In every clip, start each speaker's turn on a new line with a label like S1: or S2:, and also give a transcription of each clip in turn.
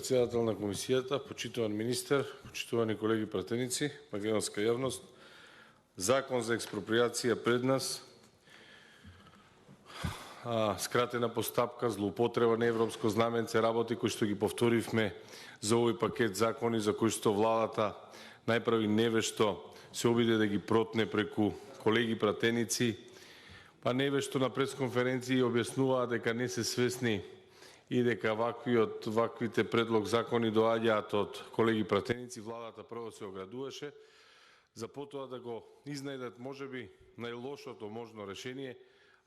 S1: председател на комисијата, почитуван министер, почитувани колеги пратеници, македонска јавност, закон за експроприација пред нас, скратена постапка, злоупотреба на европско знаменце, работи кои што ги повторивме за овој пакет закони за кои што владата најправи невешто се обиде да ги протне преку колеги пратеници, па невешто на пресконференции објаснуваа дека не се свесни и дека ваквите предлог закони доаѓаат од колеги пратеници. Владата прво се оградуваше, за потоа да го изнајдат можеби најлошото можно решение,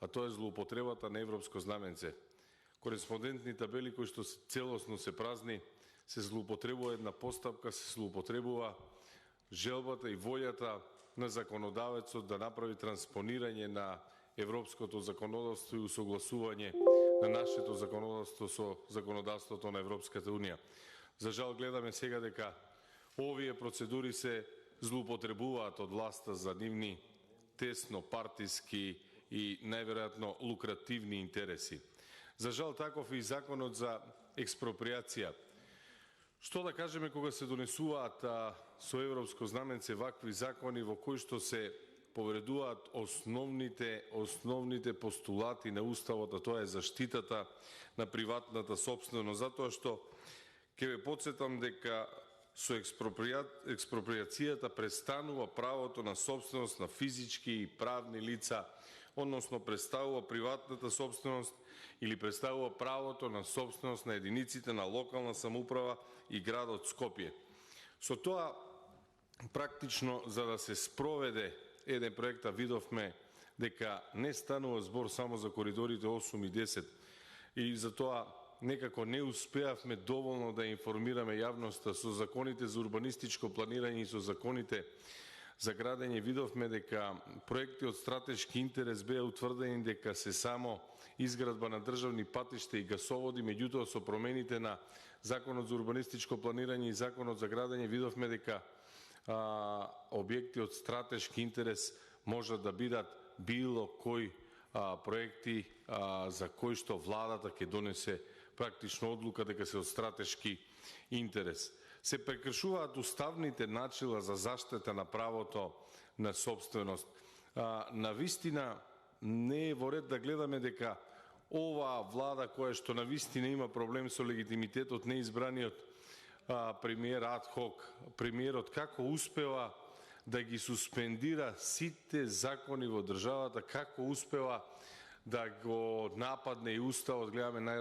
S1: а тоа е злоупотребата на европско знаменце. Кореспондентни табели кои што целосно се празни, се злоупотребува една постапка, се злоупотребува желбата и волјата на законодавецот да направи транспонирање на европското законодавство и усогласување на нашето законодавство со законодавството на Европската Унија. За жал гледаме сега дека овие процедури се злоупотребуваат од власта за нивни тесно партиски и најверојатно лукративни интереси. За жал таков и законот за експроприација. Што да кажеме кога се донесуваат со европско знаменце вакви закони во кои што се повредуваат основните постулати на Уставот, а тоа е заштитата на приватната сопственост, затоа што ќе ве потсетам дека со експроприацијата престанува правото на сопственост на физички и правни лица, односно преставува приватната сопственост или преставува правото на сопственост на единиците на локална самоуправа и градот Скопје. Со тоа практично за да се спроведе еден проект, видовме дека не станува збор само за коридорите 8 и 10 и затоа некако не успеавме доволно да информираме јавноста со законите за урбанистичко планирање и со законите за градење. Видовме дека проекти од стратешки интерес беа утврдени дека се само изградба на државни патишта и гасоводи, меѓутоа со промените на Законот за урбанистичко планирање и Законот за градење видовме дека објекти од стратешки интерес можат да бидат било кои проекти за кои што владата ќе донесе практично одлука дека се од стратешки интерес. Се прекршуваат уставните начела за заштита на правото на сопственост. Навистина не е во ред да гледаме дека оваа влада која што навистина има проблем со легитимитетот неизбраниот премиер адхок, премиерот како успева да ги суспендира сите закони во државата, како успева да го нападне и Уставот. Гледаме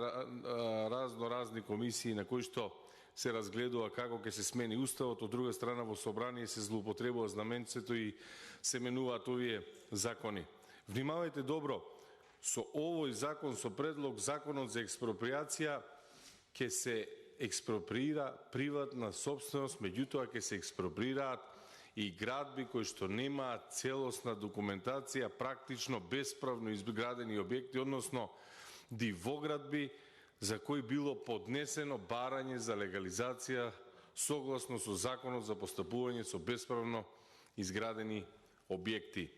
S1: разни комисии на кои што се разгледува како ќе се смени Уставот, од друга страна во собрание се злоупотребува знаменцето и се менуваат овие закони. Внимавајте добро, со овој закон, со предлог законот за експроприација ќе се експроприира приватна сопственост, меѓутоа ќе се експроприираат и градби кои што немаат целосна документација, практично бесправно изградени објекти, односно дивоградби за кои било поднесено барање за легализација согласно со Законот за постапување со бесправно изградени објекти.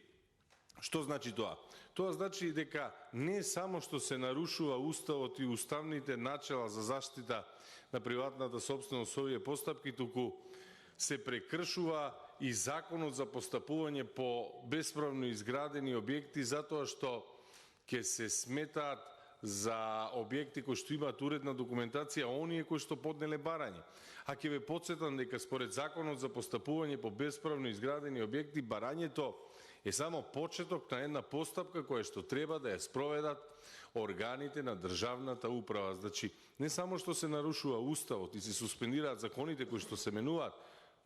S1: Што значи тоа? Тоа значи дека не само што се нарушува Уставот и уставните начела за заштита на приватната сопственост со овие постапки, туку се прекршува и Законот за постапување по бесправно изградени објекти, затоа што ќе се сметаат за објекти кои што имаат уредна документација оние кои што поднеле барање. А ќе ве потсетам дека според Законот за постапување по бесправно изградени објекти, барањето е само почеток на една постапка која што треба да ја спроведат органите на државната управа. Значи, не само што се нарушува Уставот и се суспендираат законите кои што се менуваат,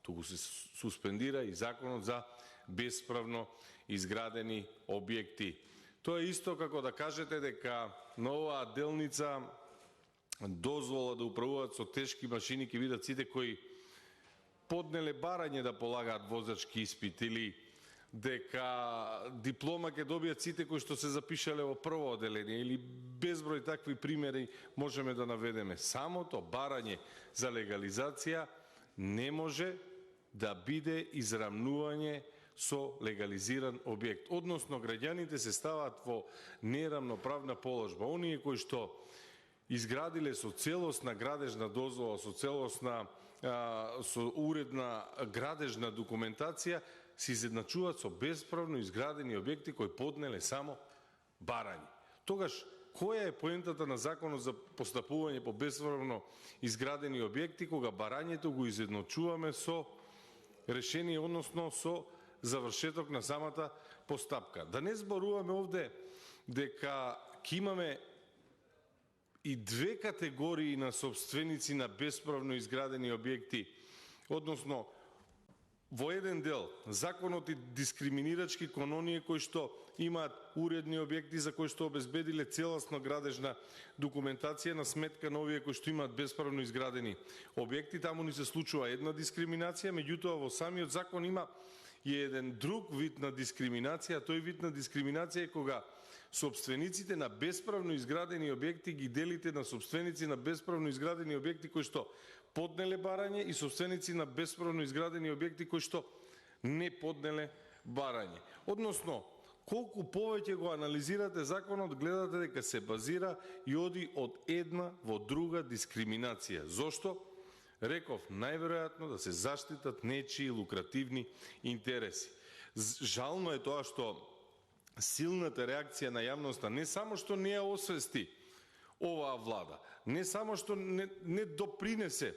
S1: туку се суспендира и Законот за бесправно изградени објекти. Тоа е исто како да кажете дека на оваа делница дозвола да управуваат со тешки машини ќе бидат сите кои поднеле барање да полагаат возачки испит, или дека диплома ќе добијат сите кои што се запишале во прво оделение, или безброј такви примери можеме да наведеме. Самото барање за легализација не може да биде израмнување со легализиран објект. Односно, граѓаните се ставаат во неравноправна положба. Оние кои што изградиле со целосна градежна дозвола, со целосна со уредна градежна документација, се изедначуваат со бесправно изградени објекти кои поднеле само барање. Тогаш, која е поентата на законот за постапување по бесправно изградени објекти, кога барањето го изедночуваме со решение, односно со завршеток на самата постапка? Да не зборуваме овде дека ќе имаме и две категории на собственици на бесправно изградени објекти, односно во еден дел законот и дискриминирачки кон оние кои што имаат уредни објекти за кои што обезбедиле целосно градежна документација на сметка на овие кои што имаат бесправно изградени објекти. Таму ни се случува една дискриминација, меѓутоа во самиот закон има и еден друг вид на дискриминација. Тој вид на дискриминација е кога собствениците на бесправно изградени објекти ги делите на собственици на бесправно изградени објекти кои што поднеле барање и собственици на бесправно изградени објекти кои што не поднеле барање. Односно, колку повеќе го анализирате законот, гледате дека се базира и оди од една во друга дискриминација. Зошто? Реков, најверојатно да се заштитат нечии лукративни интереси. Жално е тоа што силната реакција на јавноста не само што не ја освести оваа влада, не само што не допринесе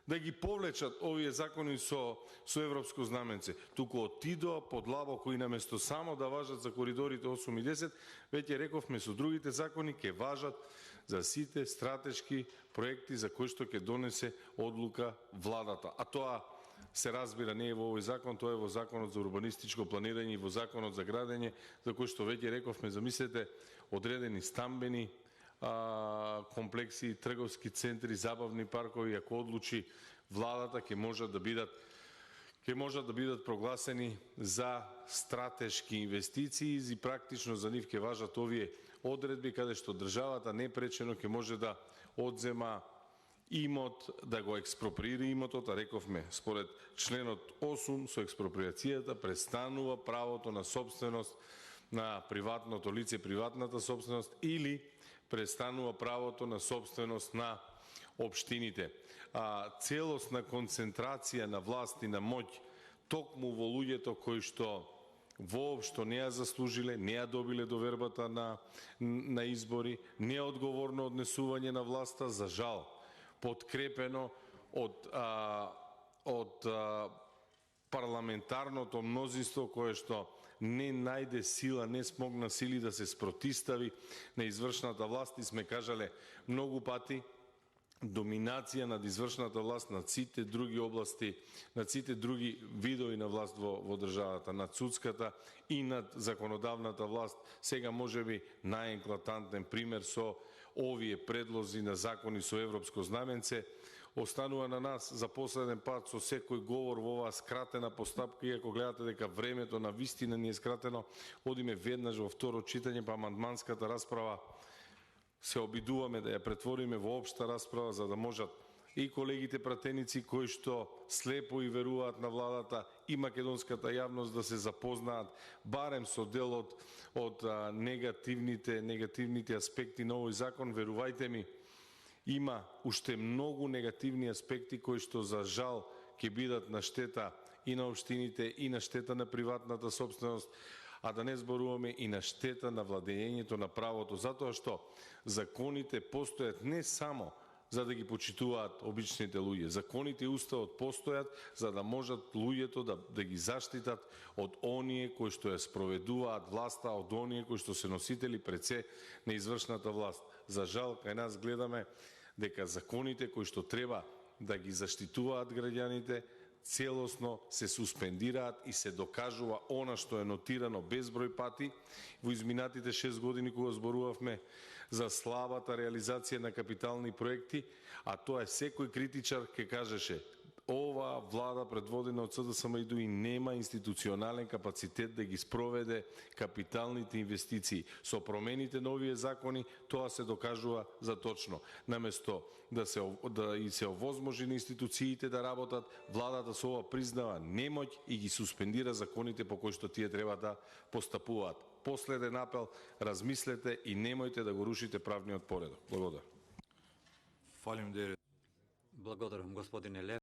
S1: да ги повлечат овие закони со европско знаменце, туку отидоа подлабоко и наместо само да важат за коридорите 8 и 10, веќе рековме со другите закони ќе важат за сите стратешки проекти за кои што ќе донесе одлука владата. А тоа се разбира не е во овој закон, тоа е во законот за урбанистичко планирање и во законот за градење, за кој што веќе рековме, замислете, одредени стамбени комплекси, трговски центри, забавни паркови, ако одлучи владата, ќе можат да бидат прогласени за стратешки инвестиции и практично за нив ќе важат овие одредби каде што државата непречено ќе може да одзема имот, да го експроприира имотот, а рековме, според членот 8, со експроприацијата престанува правото на собственост на приватното лице, приватната собственост, или престанува правото на собственост на општините. Целосна концентрација на власт и на моќ токму во луѓето кои што воопшто не ја заслужиле, не ја добиле довербата на избори, неодговорно однесување на власта, за жал, подкрепено од парламентарното мнозинство кое што не најде сила, не смогна сили да се спротистави на извршната власт, и сме кажале многу пати, доминација над извршната власт над сите други области, над сите други видови на власт во државата, над судската и над законодавната власт. Сега можеби најеклатантен пример со овие предлози на закони со европско знаменце. Останува на нас за последен пат со секој говор во оваа скратена постапка, иако гледате дека времето на вистина ни е скратено, одиме веднаш во второ читање, па амандманската расправа се обидуваме да ја претвориме во општа расправа, за да можат и колегите пратеници кои што слепо и веруваат на владата, и македонската јавност да се запознаат барем со дел од негативните аспекти на овој закон. Верувајте ми, има уште многу негативни аспекти кои што за жал ќе бидат на штета и на општините, и на штета на приватната собственост, а да не зборуваме и на штета на владењето на правото, затоа што законите постојат не само за да ги почитуваат обичните луѓе. Законите и уставот постојат за да можат луѓето да ги заштитат од оние кои што ја спроведуваат власта, од оние кои што се носители пред се на извршната власт. За жал, кај нас гледаме дека законите кои што треба да ги заштитуваат граѓаните целосно се суспендираат и се докажува она што е нотирано безброј пати во изминатите 6 години кога зборувавме за слабата реализација на капитални проекти, а тоа е секој критичар ќе кажеше оваа влада предводена од СДСМ и нема институционален капацитет да ги спроведе капиталните инвестиции. Со промените на овие закони тоа се докажува за точно. Наместо да се овозможи на институциите да работат, владата со ова признава немоќ и ги суспендира законите по кои што тие треба да постапуваат. Последен апел, размислете и немојте да го рушите правниот поредок. Благодарам.
S2: Фалимдерет.
S3: Благодарам, господине Лев.